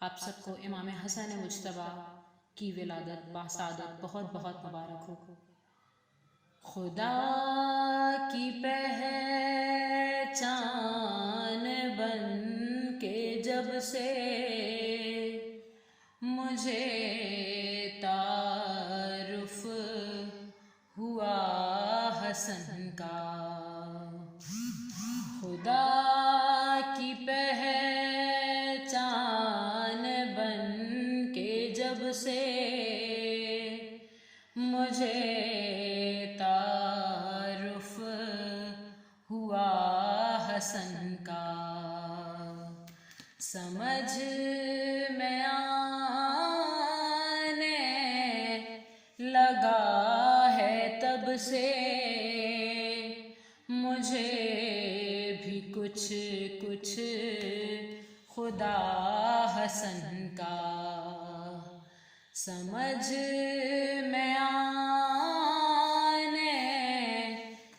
آپ سب کو امام حسن مجتبیٰ کی ولادت باسعادت بہت بہت مبارک ہو۔ خدا کی پہچان بن کے جب سے مجھے تعارف ہوا حسن کا، خدا کی پہچان بن کے جب سے مجھے تعارف ہوا حسن کا، سمجھ میں آنے لگا ہے تب سے مجھے بھی کچھ کچھ خدا حسن کا، سمجھ میں آنے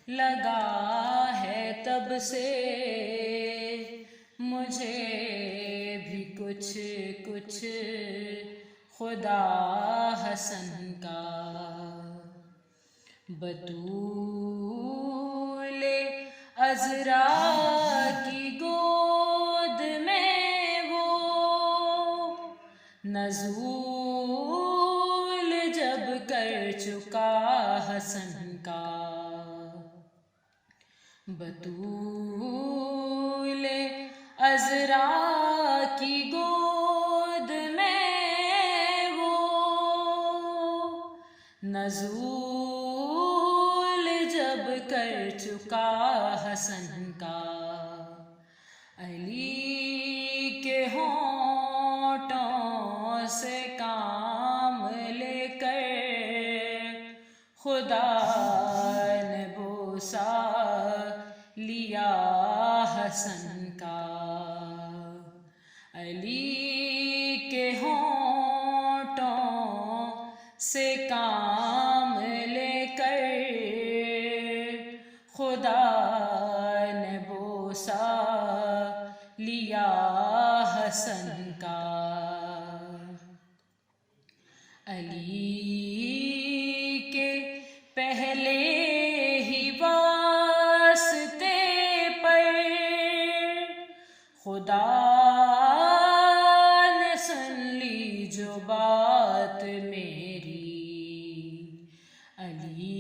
لگا ہے تب سے مجھے بھی کچھ کچھ خدا حسن کا، بطول عذرا کی گود میں وہ نزول جب کر چکا حسن کا، بطول عذرا کی گود میں وہ نزول جب کر چکا حسن کا، علی کے ہونٹوں سے کام لے کر خدا نے بوسہ لیا حسن کا، علی کے ہونٹوں سے کام لے کر خدا نے بوسہ لیا حسن کا، علی کے پہلے ہی واسطے پر خدا نے سن لی جو بات میری، علی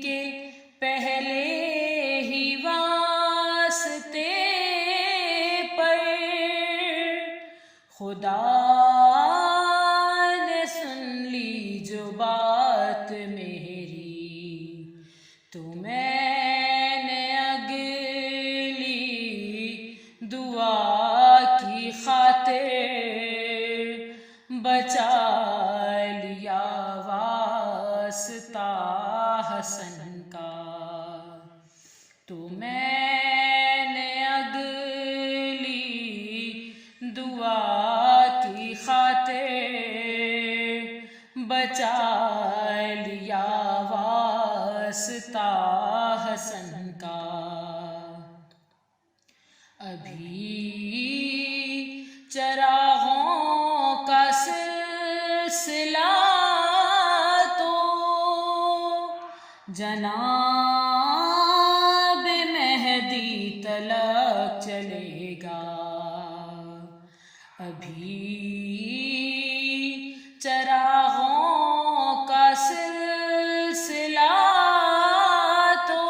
کے پہلے ہی واسطے پر خدا نے سن لی جو بات میری، تو میں نے اگلی دعا کی خاطر بچا لیا واسطہ حسن کا، تو میں نے اگلی دعا کی خاطر بچا لیا واسطہ حسن کا، ابھی چراغوں کا سلسلہ تو جناب مہدی تلک چلے گا، ابھی چراغوں کا سلسلہ تو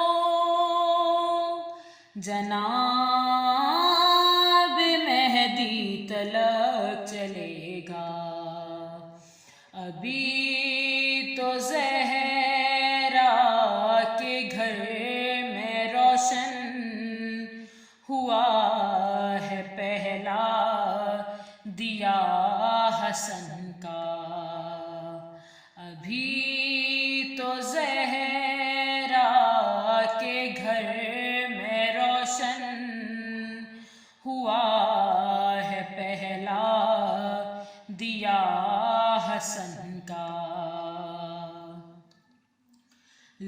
جناب مہدی تلک چلے گا، ابھی تو زہرا کے گھر میں روشن ہوا ہے پہلا دیا حسن کا، ابھی تو زہرا کے گھر میں روشن ہوا ہے پہلا دیا حسن کا،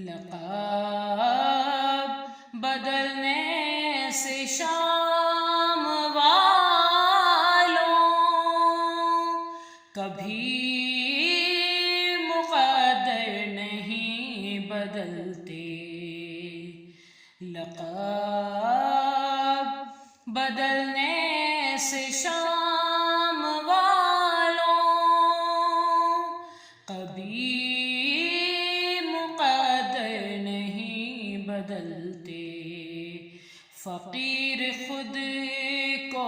لقب بدلنے سے شام والوں کبھی مقدر نہیں بدلتے، لقب بدلنے سے شام والوں، کبھی مقدر نہیں بدلتے، فقیر خود کو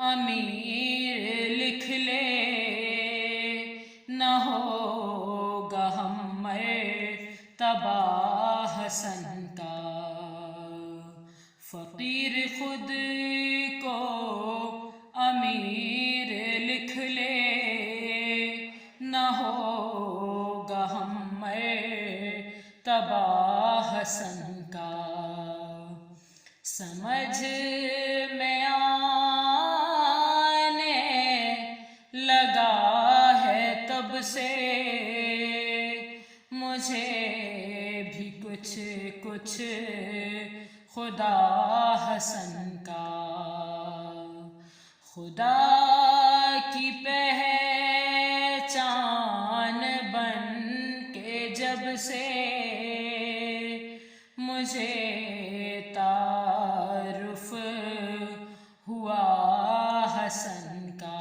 امیر لکھ لے، نہ ہوگا ہم مرتبہ حسن کا، فقیر خود کو امیر لکھ لے، نہ ہوگا ہم مرتبہ حسن کا، سمجھ میں آنے لگا ہے تب سے مجھے بھی کچھ کچھ خدا حسن کا، خدا کی پہچان بن کے جب سے مجھے تعارف ہوا حسن کا۔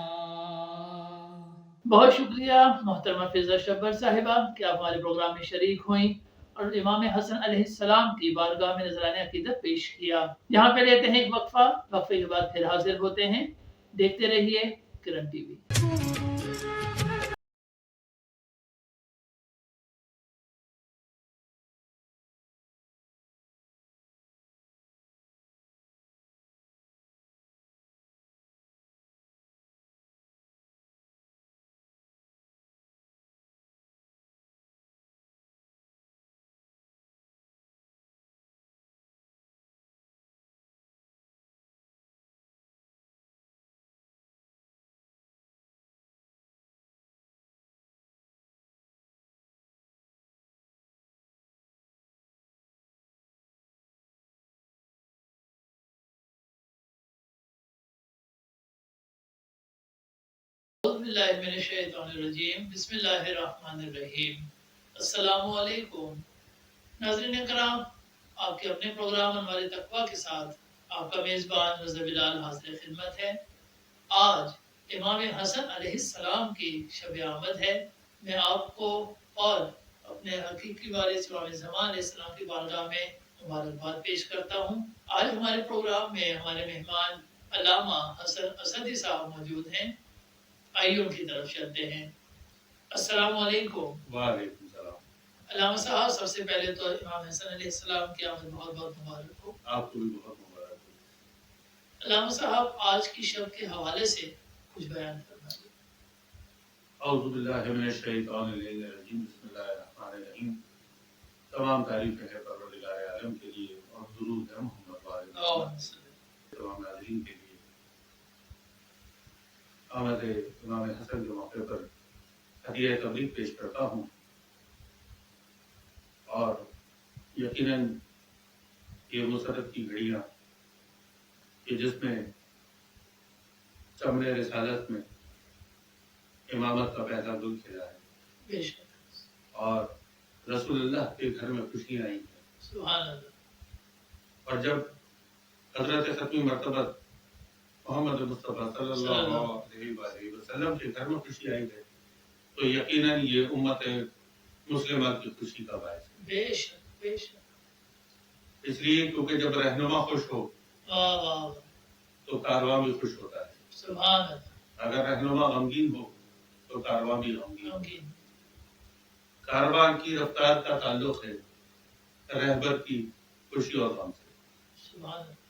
بہت شکریہ محترمہ فضہ شبر صاحبہ کہ آپ ہمارے پروگرام میں شریک ہوئیں اور امام حسن علیہ السلام کی بارگاہ میں نذرانہ عقیدت پیش کیا۔ یہاں پہ لیتے ہیں ایک وقفہ، وقفے کے بعد پھر حاضر ہوتے ہیں۔ دیکھتے رہیے کرن ٹی وی۔ اعوذ باللہ من الشیطان الرجیم، بسم اللہ الرحمن الرحیم۔ السلام علیکم ناظرین کرام، آپ کے اپنے پروگرام انوار تقویٰ کے ساتھ آپ کا میزبان رضا بلال حاضر خدمت ہے۔ آج امام حسن علیہ السلام کی شب آمد ہے۔ میں آپ کو اور اپنے حقیقی والد امام زمان علیہ السلام کی بارگاہ میں مبارکباد پیش کرتا ہوں۔ آج ہمارے پروگرام میں ہمارے مہمان علامہ حسن اسدی صاحب موجود ہیں۔ آئیے ان کی طرف چلتے ہیں۔ السلام علیکم۔ وعلیکم السلام۔ علامہ صاحب، سب سے پہلے تو امام حسن علیہ السلام کی آمد بہت بہت مبارک ہو۔ آپ کو بھی بہت مبارک ہو۔ علامہ صاحب، آج کی شب کے حوالے سے کچھ بیان فرمائیے۔ اعوذ باللہ من الشیطان الرجیم، بسم اللہ الرحمن الرحیم۔ تمام تعریفیں ہیں پروردگار عالم کے لیے اور درود ہے محمد وعلیہ تمام ناظرین کے لیے۔ آمد امام حسن کے موقع پر ہدیہ تبریک پیش کرتا ہوں، اور یقیناً یہ مسرت کی گھڑیاں کہ جس میں چمن رسالت میں امامت کا پہلا گل کھلا ہے، بے شک، اور رسول اللہ کے گھر میں خوشیاں آئی ہیں۔ سبحان اللہ۔ اور جب حضرت ختمی مرتبہ محمد مصطفیٰ صلی اللہ علیہ وآلہ وسلم کے گھر میں خوشی آئی ہے تو یقیناً یہ امت مسلمہ کی خوشی کا باعث ہے۔ بے شک، بے شک۔ اس لیے کیونکہ جب رہنما خوش ہو واہ واہ، تو کارواں بھی خوش ہوتا ہے، سبحان اللہ۔ اگر رہنما غمگین ہو تو کارواں بھی غمگین ہو۔ ممکن۔ کارواں کی رفتار کا تعلق ہے رہبر کی خوشی اور غم سے۔ سبحان اللہ۔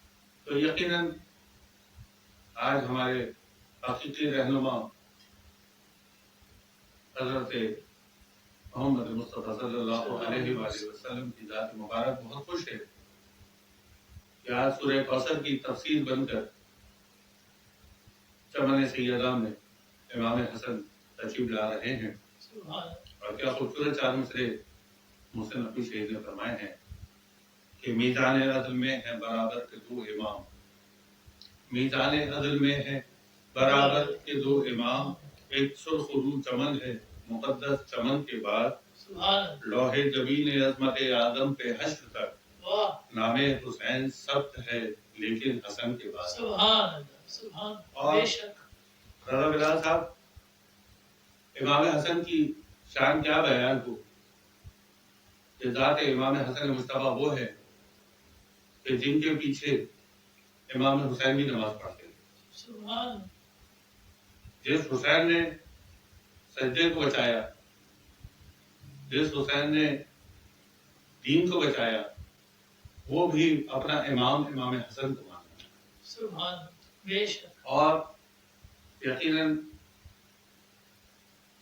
تو یقیناً آج ہمارے حقیقی رہنما حضرت محمد مصطفیٰ صلی اللہ علیہ وآلہ وسلم کی ذات مبارک بہت خوش ہے کہ آج سورہ کوثر کی تفسیر بن کر چمن سیدہ میں امام حسن تشریف لا رہے ہیں، سبحان اللہ۔ اور کیا خوبصورت چار مصرے محسن نقوی شہید نے فرمائے ہیں کہ میزان عدل میں ہے برابر کے دو امام، میزان عدل میں ہے برابر کے دو امام، ایک سرخ رو چمن ہے مقدس چمن کے بعد سبحان اللہ، لوح جبین عظمت آدم پہ حشر تک واہ، نام حسین ثبت ہے لیکن حسن کے بعد. سبحان اللہ، سبحان اللہ، بے شک، رضا بلال صاحب، امام حسن کی شان کیا بیان ہو کہ ذات امام حسن مصطفیٰ وہ ہے کہ جن کے پیچھے امام حسین بھی نماز پڑھتے ہیں. سبحان اللہ، جس حسین نے سجدے کو بچایا، جس حسین نے دین کو بچایا، وہ بھی اپنا امام حسن کو مانتا ہے. سبحان اللہ، بے شک، اور یقیناً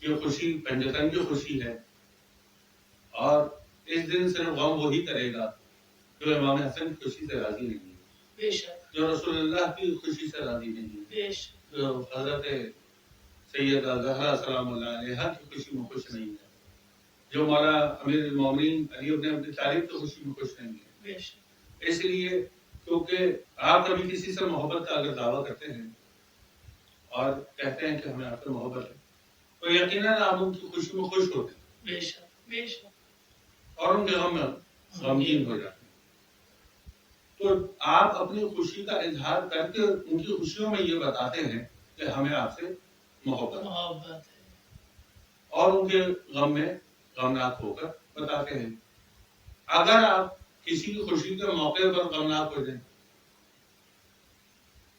یہ خوشی پنجتن کی خوشی ہے، اور اس دن صرف غم وہی کرے گا جو امام حسن کی خوشی سے راضی نہیں ہے، بے شک، جو رسول اللہ کی خوشی سے راضی نہیں ہے، بے شک، جو حضرت سیدہ زہرا سلام اللہ علیہا کی خوشی میں خوش نہیں ہے، جو مولا امیر المومنین علی ابن ابی طالب کی خوشی میں خوش نہیں ہے. بے شک، اس لیے کیونکہ آپ کبھی کسی سے محبت کا اگر دعویٰ کرتے ہیں اور کہتے ہیں کہ ہمیں آپ سے محبت ہے تو یقیناً آپ ان کی خوشی میں خوش ہوتے ہیں بے شک، بے شک، اور ان کے غم میں غمگین ہو جاتے ہیں. تو آپ اپنی خوشی کا اظہار کر کے ان کی خوشیوں میں یہ بتاتے ہیں کہ ہمیں آپ سے محبت ہے، محبت ہے، اور ان کے غم میں غمناک ہو کر بتاتے ہیں. اگر آپ کسی کی خوشی کے موقع پر غمناک ہو جائیں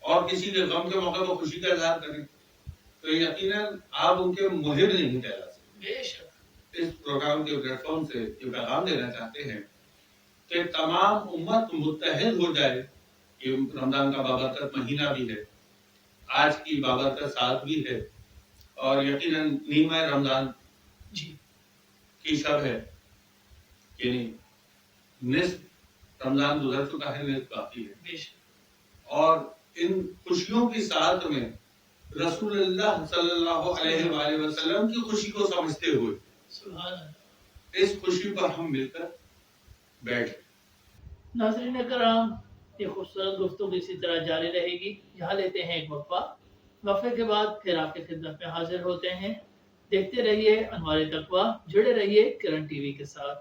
اور کسی کے غم کے موقع پر خوشی کا اظہار کریں تو یقیناً آپ ان کے محب نہیں کہلا سکتے. بے شک، اس پروگرام کے پلیٹ فارم سے یہ پیغام دینا چاہتے ہیں کہ تمام امت متحد ہو جائے. یہ رمضان کا بابرکت مہینہ بھی ہے، آج کی بابرکت ساتھ بھی ہے، اور یقیناً نیمہ رمضان جی، کی شب ہے، یعنی نصف رمضان گزر چکا ہے، نصف باقی ہے. بے شک، اور ان خوشیوں کی ساتھ میں رسول اللہ صلی اللہ علیہ وآلہ وسلم کی خوشی کو سمجھتے ہوئے سبحان اللہ. اس خوشی پر ہم مل کر بیٹھ. ناظرین کرام، یہ خوبصورت گفتگو اسی طرح جاری رہے گی. یہاں لیتے ہیں ایک وقفہ، وقفے کے بعد پھر آپ کی خدمت میں حاضر ہوتے ہیں. دیکھتے رہیے انوار تقویٰ، جڑے رہیے کرن ٹی وی کے ساتھ.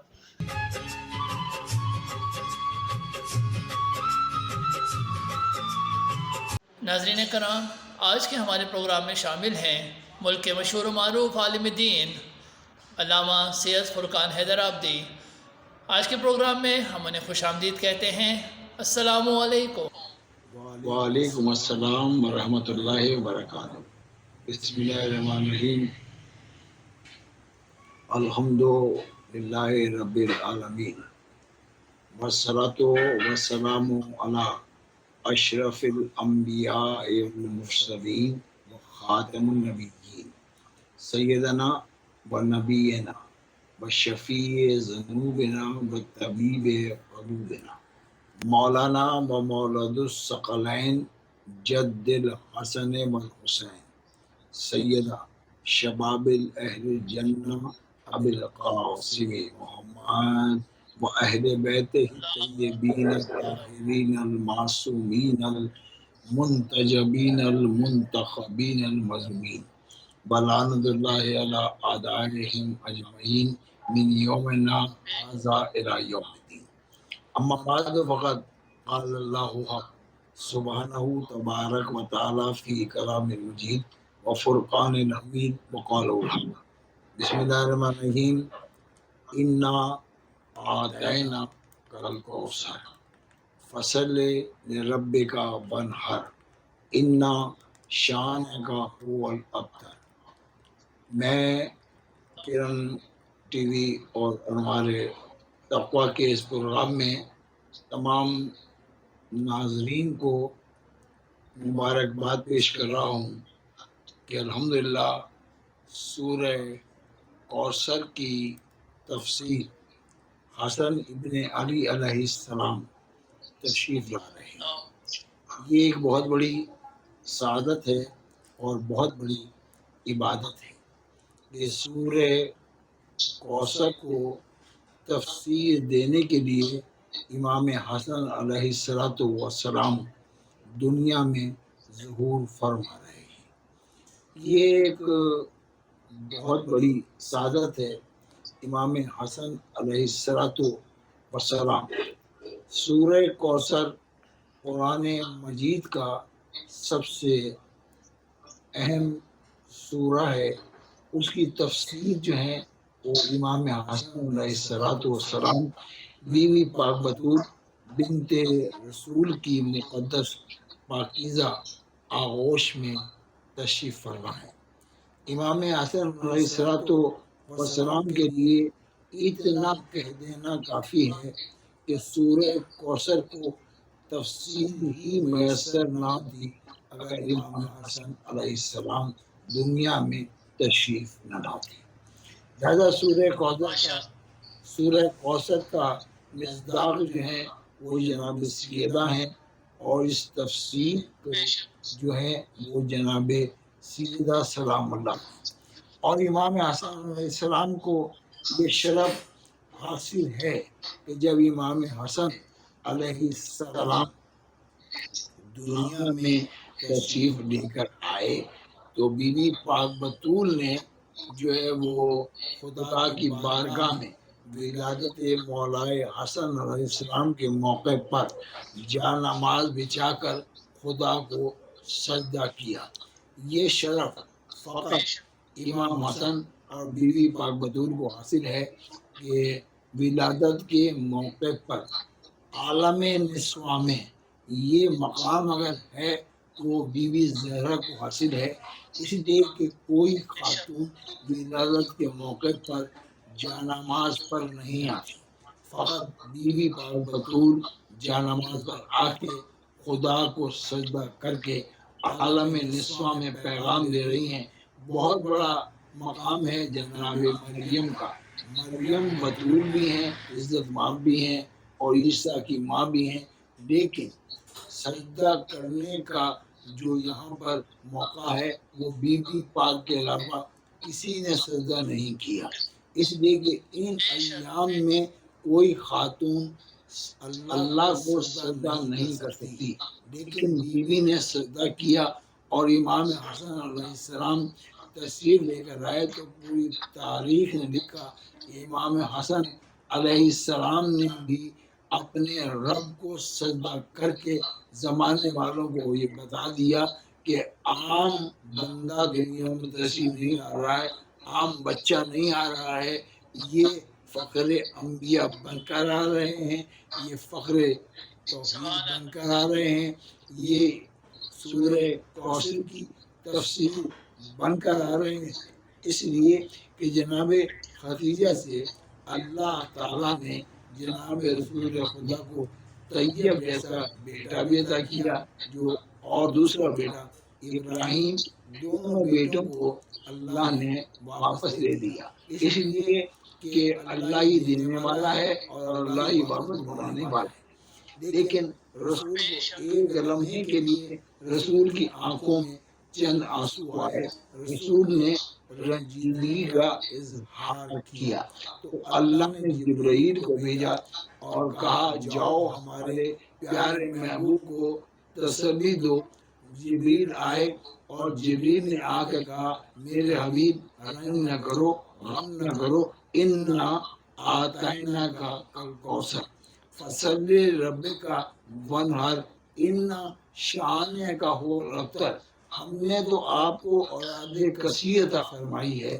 ناظرین کرام، آج کے ہمارے پروگرام میں شامل ہیں ملک کے مشہور و معروف عالم دین علامہ سید فرقان حیدر آبادی. آج کے پروگرام میں ہم انہیں خوش آمدید کہتے ہیں. السلام علیکم. وعلیکم السلام ورحمۃ اللہ وبرکاتہ. بسم اللہ الرحمن الرحیم. الحمد للہ رب العالمین والصلاۃ والسلام علی اشرف الانبیاء والمرسلین وخاتم النبیین سیدنا و نبینا و شفیع ذنوبنا و طبیب قلوبنا مولانا و مولد الثقلین جد الحسن والحسین سیدہ شباب الاہل الجنہ ابی القاسم محمد و اہل بیت الطیبین الطاہرین المعصومین المنتجبین المنتخبین المظلومین بلعنت اللہ علی اعدائہم اجمعین من یومنا ھذا الی یوم الدین. اما بعد فقد قال اللہ حق سبحانہ تبارک و تعالی فی کلام المجید و فرقان الحمید وقال الحق. بسم اللہ الرحمن الرحیم. انا اعطینا الکوثر فصل لربک وانحر انا شانک هو الابتر. میں کرن ٹی وی اور ہمارے تقویٰ کے اس پروگرام میں تمام ناظرین کو مبارکباد پیش کر رہا ہوں کہ الحمدللہ سورہ کوثر کی تفسیر حسن ابن علی علیہ السلام تشریف لا رہے ہیں. یہ ایک بہت بڑی سعادت ہے اور بہت بڑی عبادت ہے کہ سورہ کوثر کو تفسیر دینے کے لیے امام حسن علیہ السلام دنیا میں ظہور فرما رہے ہیں. یہ ایک بہت بڑی سعادت ہے امام حسن علیہ السلام. سورہ کوثر قرآن مجید کا سب سے اہم سورہ ہے. اس کی تفسیر جو ہے وہ امام حسن علیہ السلام بیوی پاک بطول بنت رسول کی مقدس پاکیزہ آغوش میں تشریف فرما ہے. امام حسن علیہ السلام کے لیے اتنا کہہ دینا کافی ہے کہ سورہ کوثر کو تفسیر ہی میسر نہ تھی اگر امام حسن علیہ السلام دنیا میں تشریف نہ لاتے. لہذا سورہ کوثر کا مصداق جو ہے وہ جناب سیدہ ہیں اور اس تفسیر کو جو ہے وہ جناب سیدہ سلام اللہ. اور امام حسن علیہ السلام کو یہ شرف حاصل ہے کہ جب امام حسن علیہ السلام دنیا میں تشریف لے کر آئے تو بی بی پاک بطول نے جو ہے وہ خدا کی بارگاہ میں ولادت مولائے حسن علیہ السلام کے موقع پر جا نماز بچھا کر خدا کو سجدہ کیا. یہ شرف فقط امام حسن اور بیوی پاک بطول کو حاصل ہے کہ ولادت کے موقع پر عالم نسواں میں یہ مقام اگر ہے تو وہ بیوی زہرا کو حاصل ہے. اس لیے کہ کوئی خاتون ولادت کے موقع پر جانماز پر نہیں آتی. فقط بیوی پاک بطول جانماز پر آ کے خدا کو سجدہ کر کے عالم نسواں میں پیغام دے رہی ہیں. بہت بڑا مقام ہے جناب مریم کا. مریم بطول بھی ہیں، عزت ماں بھی ہیں اور عیسیٰ کی ماں بھی ہیں، لیکن سجدہ کرنے کا جو یہاں پر موقع ہے وہ بی بی پاک کے علاوہ کسی نے سجدہ نہیں کیا. اس لیے کہ ان ایام میں کوئی خاتون اللہ کو سجدہ نہیں کر سکتی، لیکن بیوی نے سجدہ کیا. اور امام حسن علیہ السلام تشریف لے کر آئے تو پوری تاریخ نے لکھا کہ امام حسن علیہ السلام نے بھی اپنے رب کو سجدہ کر کے زمانے والوں کو یہ بتا دیا کہ عام بندہ دنیا میں تشریف نہیں آ رہا ہے، عام بچہ نہیں آ رہا ہے، یہ فخر انبیاء بن کر آ رہے ہیں، یہ فخر توحید بن کر آ رہے ہیں، یہ سورہ کوثر کی تفسیر بن کر آ رہے ہیں. اس لیے کہ جناب خدیجہ سے اللہ تعالیٰ نے جناب رسول خدا کو طیب جیسا بیٹا بھی عطا کیا جو اور دوسرا بیٹا ابراہیم، دونوں بیٹوں کو اللہ نے واپس لے لیا. اس لیے کہ اللہ ہی دینے والا ہے اور اللہ ہی واپس بلانے والا ہے. لیکن رسول کو ایک لمحے کے لیے رسول کی آنکھوں میں چند آنسو آئے. رسول نے رنجیدگی کا اظہار کیا تو اللہ نے جبرائیل کو بھیجا اور کہا جاؤ ہمارے پیارے محبوب کو تسلی دو. جبریل آئے اور جبریل نے آ کر کہا میرے حبیب رنج نہ کرو، غم نہ کرو، انا آتینا کا کوثر فصلی رب کا ونہر انا شانے کا ہو ابتر. ہم نے تو آپ کو اولاد کثیر عطا فرمائی ہے.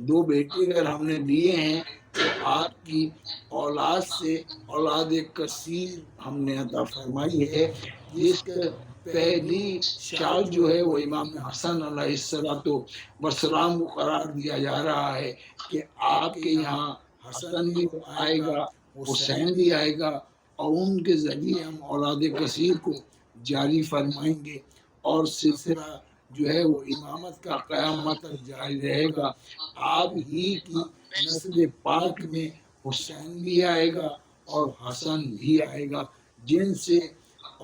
2 بیٹے اگر ہم نے دیے ہیں تو آپ کی اولاد سے اولاد کثیر ہم نے عطا فرمائی ہے. جس کا پہلی شاخ جو ہے وہ امام حسن علیہ السلام کو قرار دیا جا رہا ہے کہ آپ کے یہاں حسن بھی آئے گا، حسین بھی آئے گا اور ان کے ذریعے ہم اولاد کثیر کو جاری فرمائیں گے اور سلسلہ جو ہے وہ امامت کا قیامت تک جاری رہے گا. آپ ہی کی نسل پاک میں حسین بھی آئے گا اور حسن بھی آئے گا، جن سے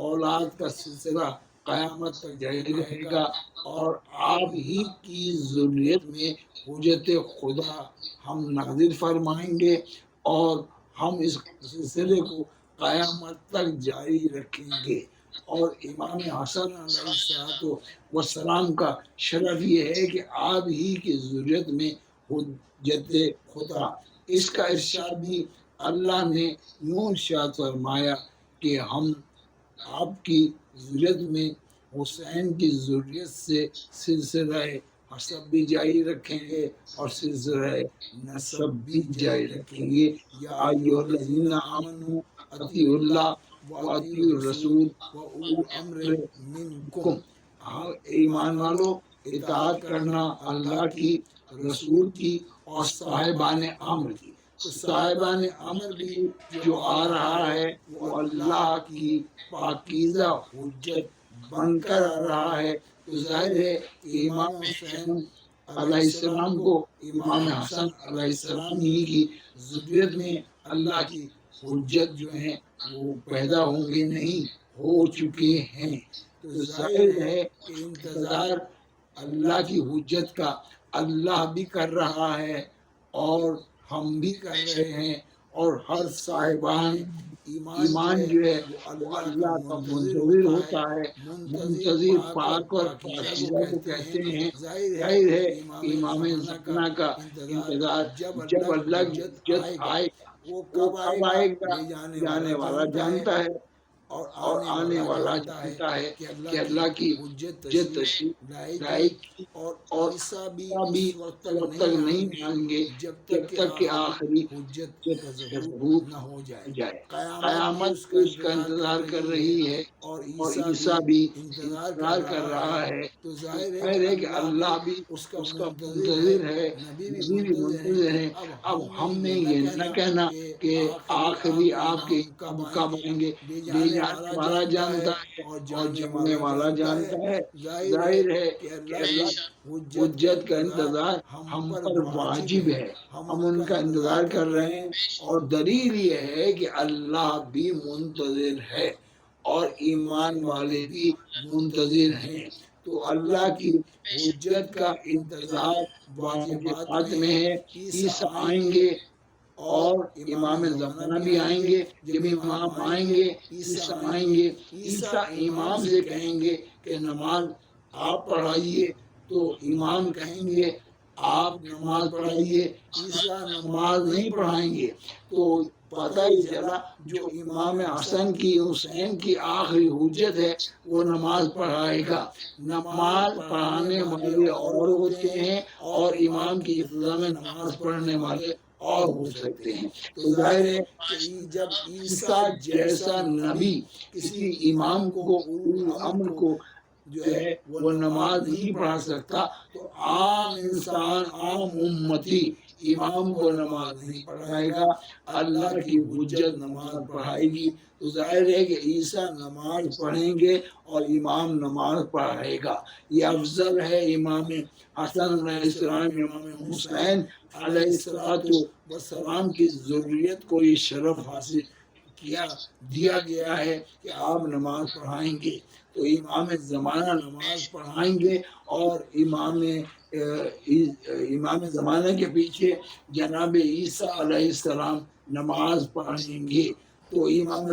اولاد کا سلسلہ قیامت تک جاری رہے گا اور آپ ہی کی ذریت میں حجت خدا ہم نازل فرمائیں گے اور ہم اس سلسلے کو قیامت تک جاری رکھیں گے. اور امام حسن علیہ السلام کا شرف یہ ہے کہ آپ ہی کی ذریت میں حجت خدا. اس کا ارشاد بھی اللہ نے یوں ارشاد فرمایا کہ ہم آپ کی ذریت میں حسین کی ذریت سے سلسلہ حسب بھی جاری رکھیں گے اور سلسلہ نسب بھی جاری رکھیں گے. یا ایھا الذین آمنوا اطیعوا اللہ واطیعوا الرسول واولی الامر منکم. ایمان والو، اطاعت کرنا اللہ کی، رسول کی اور صاحبان امر کی. تو صاحبان امر بھی جو آ رہا ہے وہ اللہ کی پاکیزہ حجت بن کر آ رہا ہے. تو ظاہر ہے کہ امام حسین علیہ السلام کو امام حسن علیہ السلام ہی کی ذریت میں اللہ کی حجت جو ہیں وہ پیدا ہوں گے، نہیں ہو چکے ہیں. تو ظاہر ہے کہ انتظار اللہ کی حجت کا اللہ بھی کر رہا ہے اور ہم بھی کر رہے ہیں، اور ہر صاحبان ایمان جو ہے وہ اللہ کا منتظر ہوتا ہے. منتظر پاک اور پاکیزہ کو کہتے ہیں. ظاہر ہے کہ امام زمانہ کا انتظار جب اللہ کی حجت آئے، وہ کب آئے گا جانے والا جانتا ہے اور آنے والا جانتا ہے کہ اللہ کی حجت تشریف لائے گی. اور عیسیٰ بھی اس وقت تک نہیں آئیں گے جب تک کہ آخری حجت کا ظہور نہ ہو جائے. قیامت اس کا انتظار کر رہی ہے اور عیسیٰ بھی انتظار کر رہا ہے. تو ظاہر ہے کہ اللہ بھی اس کا منتظر ہے، نبی بھی منتظر ہے. اب ہم نے یہ نہ کہنا کہ آخری آپ کے کب آئیں گے. لے جانے والا جانتا ہے اور جانے والا جانتا ہے. ظاہر ہے کہ اللہ حجت کا انتظار ہم پر واجب ہے. ہم ان کا انتظار کر رہے ہیں، اور دلیل یہ ہے کہ اللہ بھی منتظر ہے اور ایمان والے بھی منتظر ہیں. تو اللہ کی حجت کا انتظار واجبات میں ہے. عیسیٰ آئیں گے اور امام زمانہ بھی آئیں گے. جب امام آئیں گے، عیسیٰ آئیں گے، عیسیٰ امام سے کہیں گے کہ نماز آپ پڑھائیے، تو امام کہیں گے آپ نماز پڑھائیے. عیسیٰ نماز نہیں پڑھائیں گے. تو پتہ ہی چلا جو امام حسن کی حسین کی آخری حجت ہے وہ نماز پڑھائے گا. نماز پڑھانے والے اور ہوتے ہیں اور امام کی ابتدا میں نماز پڑھنے والے اور ہو سکتے ہیں. تو ظاہر ہے کہ جب عیسیٰ جیسا نبی کسی امام کو، امر کو جو ہے وہ نماز نہیں پڑھا سکتا، تو عام انسان، عام امتی امام کو نماز نہیں پڑھائے گا، اللہ کی حجت نماز پڑھائے گی. تو ظاہر ہے کہ عیسیٰ نماز پڑھیں گے اور امام نماز پڑھائے گا. یہ افضل ہے امام حسن علیہ السلام، امام حسین علیہ السلام کی ذریت کو یہ شرف حاصل دیا گیا ہے کہ آپ نماز پڑھائیں گے. تو امام زمانہ نماز پڑھائیں گے اور امام زمانہ کے پیچھے جناب عیسیٰ علیہ السلام نماز پڑھیں گے. تو امام،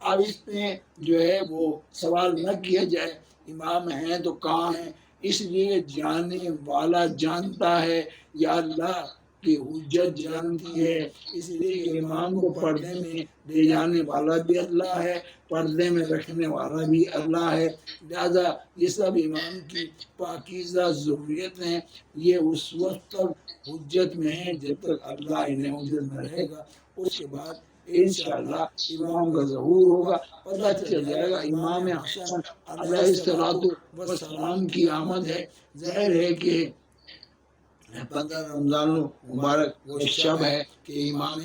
اب اس میں جو ہے وہ سوال نہ کیا جائے امام ہیں تو کہاں ہیں. اس لیے جانے والا جانتا ہے یا اللہ کی حجت جانتی ہے. اس لیے کہ امام کو پردے میں لے جانے والا بھی اللہ ہے، پردے میں رکھنے والا بھی اللہ ہے. لہذا یہ سب امام کی پاکیزہ ذریت ہیں. یہ اس وقت تک حجت میں ہیں جب تک اللہ انہیں حجت میں رہے گا. اس کے بعد انشاءاللہ امام کا ظہور ہوگا، پتہ چل جائے گا امام حسن علیہ السلام کی آمد ہے. ظاہر ہے کہ 15 رمضان مبارک وہ شب ہے کہ امام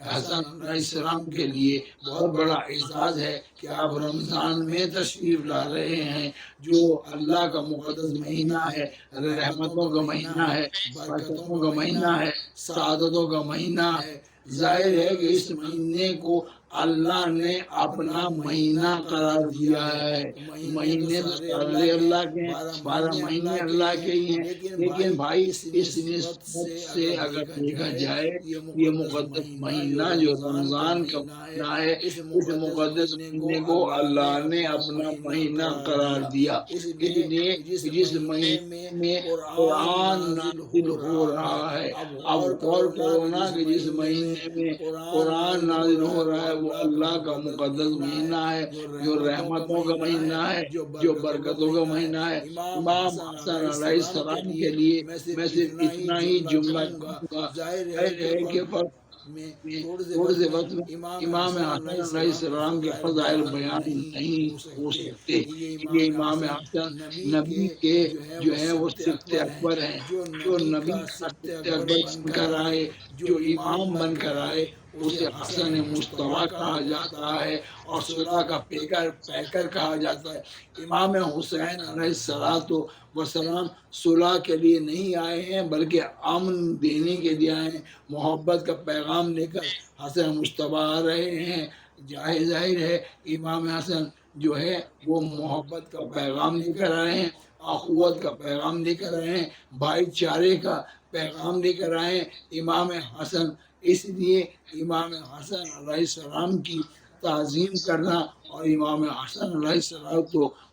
حسن علیہ السلام کے لیے بہت بڑا اعزاز ہے کہ آپ رمضان میں تشریف لا رہے ہیں، جو اللہ کا مقدس مہینہ ہے، رحمتوں کا مہینہ ہے، برکتوں کا مہینہ ہے، سعادتوں کا مہینہ ہے. ظاہر ہے کہ اس مہینے کو اللہ نے اپنا مہینہ قرار دیا ہے. مہینے تو سارے اللہ کے ہیں، 12 مہینے اللہ کے ہی ہیں، لیکن بھائی اس نسبت سے اگر دیکھا جائے یہ مقدس مہینہ جو رمضان کا مہینہ ہے، اس مقدس مہینے کو اللہ نے اپنا مہینہ قرار دیا، اس لیے جس مہینے میں قرآن نازل ہو رہا ہے. اب غور کرو نا کہ جس مہینے میں قرآن نازل ہو رہا ہے وہ اللہ کا مقدس مہینہ ہے، جو رحمتوں کا مہینہ ہے، جو برکتوں کا مہینہ ہے. امام حسن علیہ السلام کے لیے میں صرف اتنا ہی جملہ کہوں گا. ظاہر ہے کہ تھوڑے سے وقت میں امام حسن علیہ السلام کے فضائل بیان نہیں ہو سکتے. یہ امام حسن نبی کے جو ہے وہ سبط اکبر ہیں، جو نبی کا سبط اکبر بن کر آئے، جو امام بن کر آئے، اسے حسن مصطفیٰ کہا جاتا ہے اور صلح کا پیکر کہا جاتا ہے. امام حسین علیہ السلام صلح کے لیے نہیں آئے ہیں بلکہ امن دینے کے لیے آئے ہیں، محبت کا پیغام لے کر حسن مصطفیٰ آ رہے ہیں. ظاہر ہے امام حسن جو ہے وہ محبت کا پیغام لے کر آئے ہیں، اخوت کا پیغام لے کر آئے ہیں، بھائی چارے کا پیغام لے کر آئے ہیں امام حسن. اس لیے امام حسن علیہ السلام کی تعظیم کرنا اور امام حسن علیہ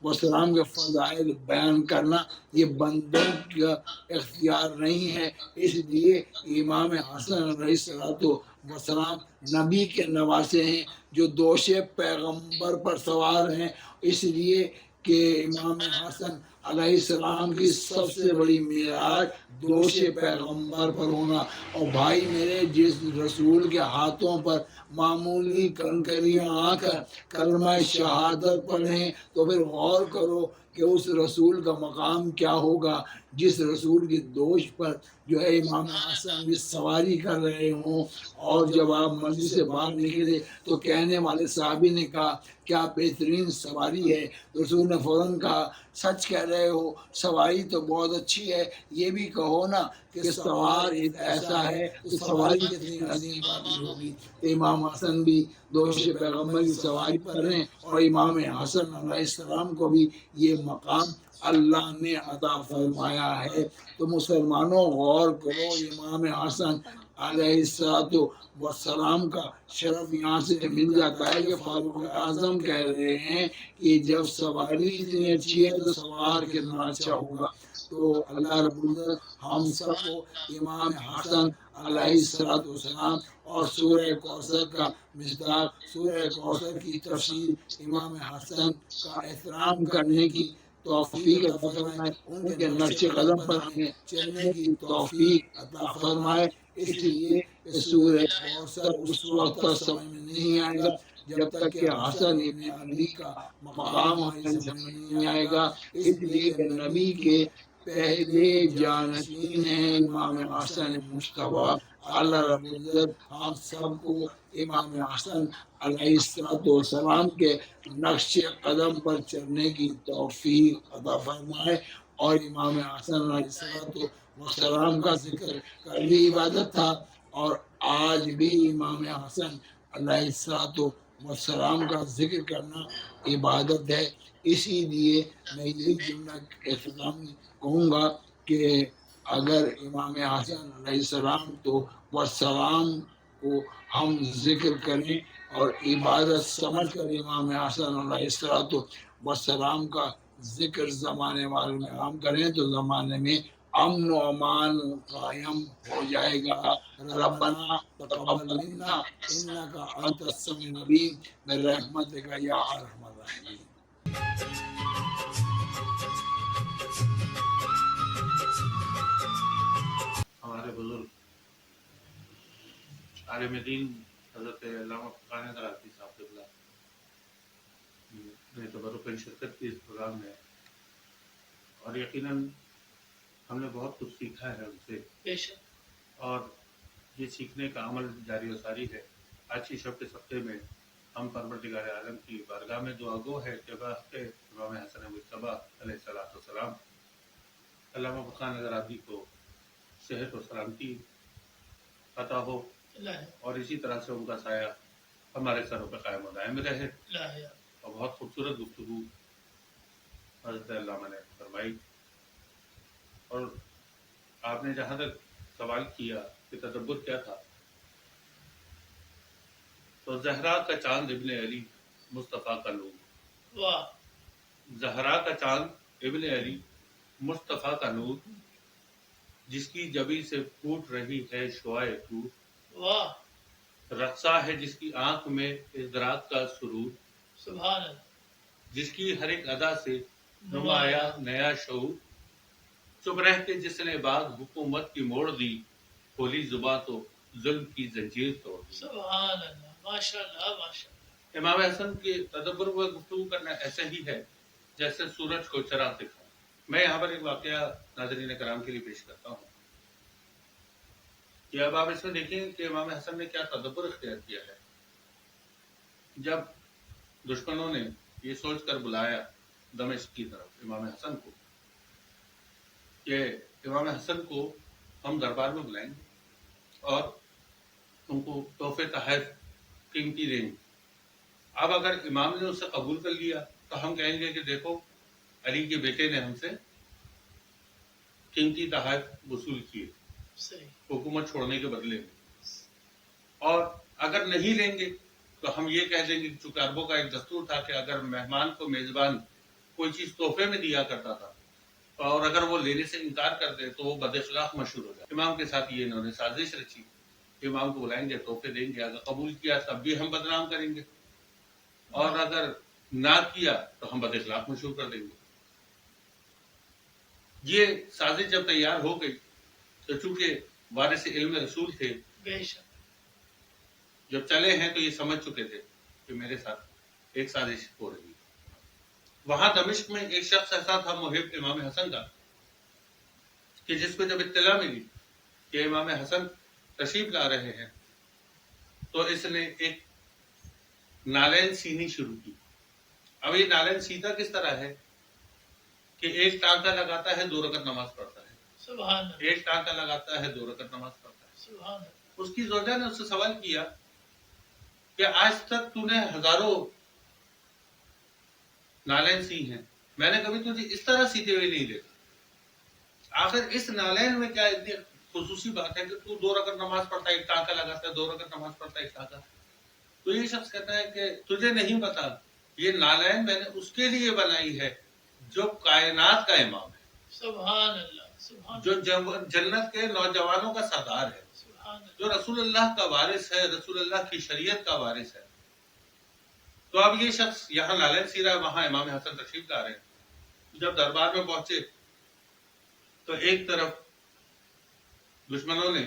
السلام کے فضائل بیان کرنا یہ بندوں کا اختیار نہیں ہے. اس لیے امام حسن علیہ السلام نبی کے نواسے ہیں جو دوش پیغمبر پر سوار ہیں، اس لیے کہ امام حسن علیہ السلام کی سب سے بڑی معراج دوش پیغمبر پر ہونا. اور بھائی میرے، جس رسول کے ہاتھوں پر معمولی کنکریاں آ کر کلمہ شہادت پڑھیں تو پھر غور کرو کہ اس رسول کا مقام کیا ہوگا. جس رسول کی دوش پر جو ہے امام حسن بھی سواری کر رہے ہوں، اور جب آپ مسجد سے باہر نکلے تو کہنے والے صحابی نے کہا کیا بہترین سواری ہے. رسول نے فوراً کہا سچ کہہ رہے ہو، سواری تو بہت اچھی ہے، یہ بھی کہو نا کہ سوار ایسا ہے تو سواری کتنی عظیم بات ہوگی. امام حسن بھی دوش پیغمبر کی سواری پر ہیں، اور امام حسن علیہ السلام کو بھی یہ مقام اللہ نے عطا فرمایا ہے. تو مسلمانوں غور کرو، امام حسن علیہ السلام کا شرف یہاں سے مل جاتا ہے کہ فاروق اعظم کہہ رہے ہیں کہ جب سواری اتنی اچھی ہے تو سوار کتنا اچھا ہوگا. تو اللہ رب العزت ہم سب کو امام حسن علیہ السلام اور سورہ کوثر کا مصداق، سورہ کوثر کی تفسیر، امام حسن کا احترام کرنے کی توفیق عطا فرمائے، ان کے نقش قدم پر ہمیں چلنے کی توفیق عطا فرمائے. اس لیے سورہ کوثر اس وقت تک سمجھ میں نہیں آئے گا جب تک کہ حسن ابن علی کا مقام ہمیں سمجھ میں نہیں آئے گا. اس لیے کہ نبی کے پہلے جانشین ہیں امام حسن مصطفیٰ. اللہ رب العزت ہم سب کو امام حسن علیہ السلام کے نقش قدم پر چلنے کی توفیق عطا فرمائے. اور امام حسن علیہ السلام کا ذکر کل بھی عبادت تھا اور آج بھی امام حسن علیہ السلام کا ذکر کرنا عبادت ہے. اسی لیے میں یہی جملہ اختتامی کہوں گا کہ اگر امام حسن علیہ السلام تو والسلام کو ہم ذکر کریں اور عبادت سمجھ کر امام حسن علیہ والسلام کا ذکر زمانے والے میں ہم کریں تو زمانے میں امن و امان قائم ہو جائے گا. ربنا تقبل منا انک انت السمیع العلیم برحمتک یا ارحم الراحمین. ہمارے بزرگ عالم دین حضرت علامہ فقہ کراچی صاحب قبلہ نے تبرکاً شرکت کی اس پروگرام میں، اور یقیناً ہم نے بہت کچھ سیکھا ہے ان سے، بے شک. اور یہ سیکھنے کا عمل جاری و ساری ہے. آج کی شب کے صفحے میں ہم پروردگار عالم کی بارگاہ میں دعا گو ہے کہ واسطے امام حسن مجتبیٰ علیہ السلام علامہ فقہ آبادی کو صحت و سلامتی عطا ہو، اور اسی طرح سے ان کا سایہ ہمارے سروں پہ قائم و دائم رہے. لاہیا اور بہت خوبصورت گفتگو حضرت علامہ نے فرمائی. اور آپ نے جہاں تک سوال کیا کہ تدبر کیا تھا، تو زہرا کا چاند ابن علی مصطفیٰ کا نور. واہ زہرا کا چاند ابن علی مصطفیٰ کا نور، جس کی جبی سے پھوٹ رہی ہے شعائے طور. واہ رقصہ ہے جس کی آنکھ میں ادراک کا سرور، سبحان اللہ جس کی ہر ایک ادا سے نمایا نیا شعور. چپ رہ کے جس نے بعد حکومت کی موڑ دی، کھولی زباں تو ظلم کی زنجیر توڑ دی. سبحان اللہ ماشاء اللہ ماشاء اللہ. امام حسن کے تدبر و گفتگو کرنا ایسے ہی ہے جیسے سورج کو چراغ دکھانا. میں یہاں پر ایک واقعہ ناظرین کرام کے لیے پیش کرتا ہوں کہ اب آپ اس میں دیکھیں کہ امام حسن نے کیا تدبر اختیار کیا ہے. جب دشمنوں نے یہ سوچ کر بلایا دمشق کی طرف امام حسن کو کہ امام حسن کو ہم دربار میں بلائیں گے اور ان کو تحفے تحائف قیمتی دیں گے. اب اگر امام نے اسے قبول کر لیا تو ہم کہیں گے کہ دیکھو علی کے بیٹے نے ہم سے قیمتی تحائف وصول کیے صحیح حکومت چھوڑنے کے بدلے میں. اور اگر نہیں لیں گے تو ہم یہ کہہ دیں گے کہ چونکہ عربوں کا ایک دستور تھا کہ اگر مہمان کو میزبان کوئی چیز تحفے میں دیا کرتا تھا اور اگر وہ لینے سے انکار کر دے تو وہ بد اخلاق مشہور ہو جائے. امام کے ساتھ یہ انہوں نے سازش رچی. امام کو بلائیں گے تحفے دیں گے، اگر قبول کیا تب بھی ہم بدنام کریں گے اور اگر نہ کیا تو ہم بد اخلاق مشہور کر دیں گے. یہ سازش جب تیار ہو گئی تو چونکہ وارث علم رسول تھے، بے شک جب چلے ہیں تو یہ سمجھ چکے تھے کہ میرے ساتھ ایک سازش ہو رہی ہے. وہاں دمشق میں ایک شخص ایسا تھا محب امام حسن کا کہ جس کو جب اطلاع ملی کہ امام حسن تشریف لا رہے ہیں تو اس نے ایک نالین سینی شروع کی. اب یہ نالین سیتا کس طرح ہے کہ ایک ٹانکا لگاتا ہے 2 رکعت نماز پڑھتا ہے، سبحان اللہ ایک ٹانکا لگاتا ہے 2 رکعت نماز پڑھتا ہے. سبحان اللہ. اس کی زوجہ نے اس سے سوال کیا کہ آج تک تو نے ہزاروں نالین سی ہیں، میں نے کبھی تجھے اس طرح سیتے ہوئے نہیں دیکھا. آخر اس نالین میں کیا اتنی خصوصی بات ہے کہ تو 2 رکعت نماز پڑھتا ہے، ایک ٹانکا لگاتا ہے، 2 رکعت نماز پڑھتا ہے، ایک ٹانکا. تو یہ شخص کہتا ہے کہ تجھے نہیں پتا یہ نالین میں نے اس کے لیے بنائی ہے جو کائنات کا امام ہے، سبحان اللہ سبحان جو جنت کے نوجوانوں کا سردار ہے، سبحان اللہ. جو رسول اللہ کا وارث ہے، رسول اللہ کی شریعت کا وارث ہے. تو اب یہ شخص یہاں نالین سی رہا ہے، وہاں امام حسن تشریف لا رہے ہیں. جب دربار میں پہنچے تو ایک طرف دشمنوں نے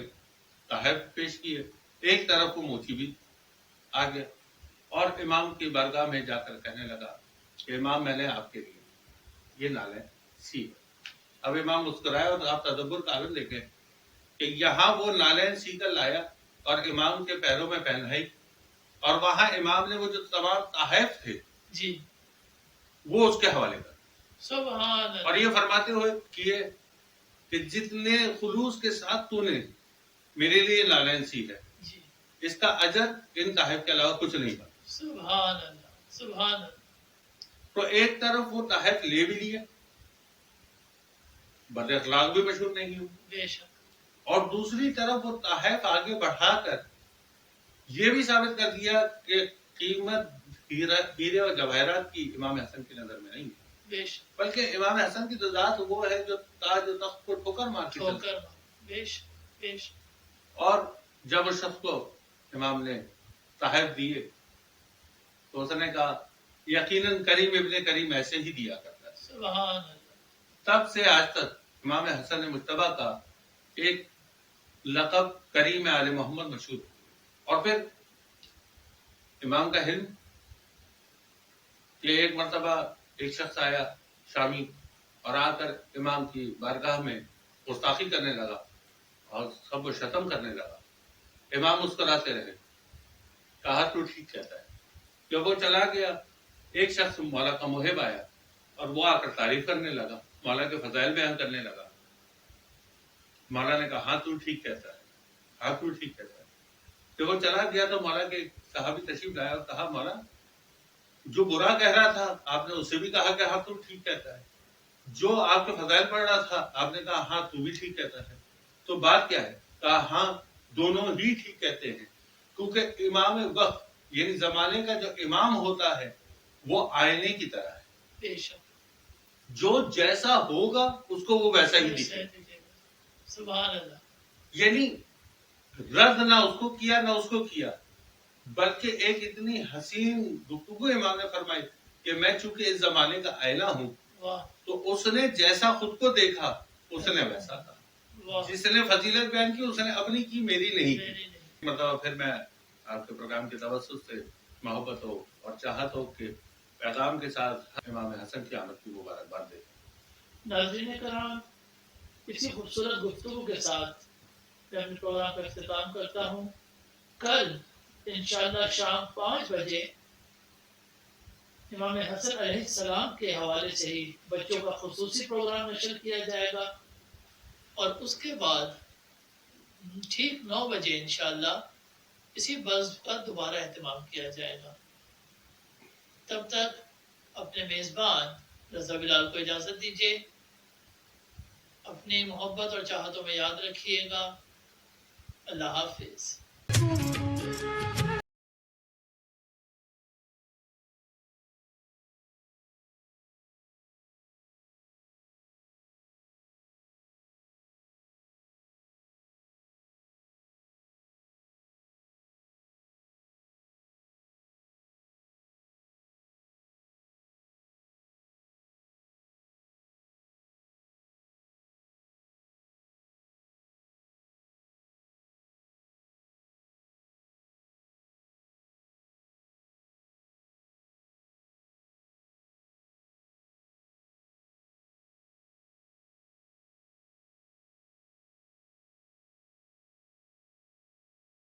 تحائف پیش کیے، ایک طرف وہ موچی بھی آ گیا اور امام کی بارگاہ میں جا کر کہنے لگا کہ امام میں نے آپ کے لیے یہ نالین سی. اب امام مسکرائے اور آپ تدبر کا عالم دیکھیں کہ یہاں وہ نالین سی کر لایا اور امام کے پیروں میں پہنائی اور وہاں امام نے وہ جو تمام تحائف تھے جی وہ اس کے حوالے کر سبحان اور اللہ. یہ فرماتے ہوئے کیے کہ جتنے خلوص کے ساتھ تو نے میرے لیے نالین سی ہے، جی اس کا اجر ان تحائف کے علاوہ کچھ نہیں بنا. سبحان اللہ سبحان اللہ. تو ایک طرف وہ تحائف لے بھی لیے، بد اخلاق بھی مشہور نہیں ہوئے، بے شک اور دوسری طرف وہ تحائف آگے بڑھا کر یہ بھی ثابت کر دیا کہ قیمت ہیرے اور جواہرات کی امام حسن کی نظر میں نہیں ہے، بے شک بلکہ امام حسن کی تو ذات وہ ہے جو تاج و تخت کو ٹھوکر مار کے چلتا ہے. ٹھوکر بے شک بے شک. اور جب اس شخص کو امام نے تحائف دیے تو اس نے کہا یقیناً کریم ابن کریم ایسے ہی دیا کرتا ہے. سبحان اللہ. تب سے آج تک امام حسن مجتبیٰ کا ایک لقب کریم آل محمد مشہور ہے. اور پھر امام کا حلم کہ ایک مرتبہ ایک شخص آیا شامی اور آ کر امام کی بارگاہ میں گستاخی کرنے لگا اور سب کو شتم کرنے لگا. امام مسکراتے رہے، کہا تو ٹھیک کہتا ہے. جب وہ چلا گیا ایک شخص مولا کا محب آیا اور وہ آ کر تعریف کرنے لگا، مولا کے فضائل بیان کرنے لگا. مولا نے کہا ہاں تو ٹھیک کہتا ہے، ہاں تو ٹھیک کہتا ہے. جب وہ چلا گیا تو مولا کے صحابی تشریف لایا اور کہا مولا جو برا کہہ رہا تھا آپ نے اسے بھی کہا کہ ہاں تم ٹھیک کہتا ہے، جو آپ کے فضائل پڑھ رہا تھا آپ نے کہا ہاں تو بھی ٹھیک کہتا ہے، تو بات کیا ہے؟ کہا ہاں دونوں ہی ٹھیک کہتے ہیں، کیونکہ امام وقت یعنی زمانے کا جو امام ہوتا ہے وہ آئینے کی طرح ہے، بے شک جو جیسا ہوگا اس کو وہ ویسا ہی دکھے، سبحان اللہ، یعنی رد نہ اس کو کیا نہ اس کو کیا، بلکہ ایک اتنی حسین گفتگو امام نے فرمائی کہ میں چونکہ اس زمانے کا آئینہ ہوں واہ تو اس نے جیسا خود کو دیکھا اس نے ویسا کہا، واہ، جس نے فضیلت بیان کی اس نے اپنی کی میری نہیں کی۔ میری نہیں، مطلب پھر میں آپ کے پروگرام کے توسط سے محبت ہو اور چاہت ہو کہ پیغام کے ساتھ امام حسن کی آمد کی مبارکباد دے۔ ناظرین کرام، اسی خوبصورت گفتگو کے ساتھ میں اپنے پروگرام کا اختتام کرتا ہوں۔ کل انشاءاللہ شام 5 بجے امام حسن علیہ السلام کے حوالے سے ہی بچوں کا خصوصی پروگرام نشر کیا جائے گا، اور اس کے بعد ٹھیک 9 بجے انشاءاللہ اسی بزم کا دوبارہ اہتمام کیا جائے گا۔ تب تک اپنے میزبان رضا بلال کو اجازت دیجیے، اپنی محبت اور چاہتوں میں یاد رکھیے گا۔ اللہ حافظ۔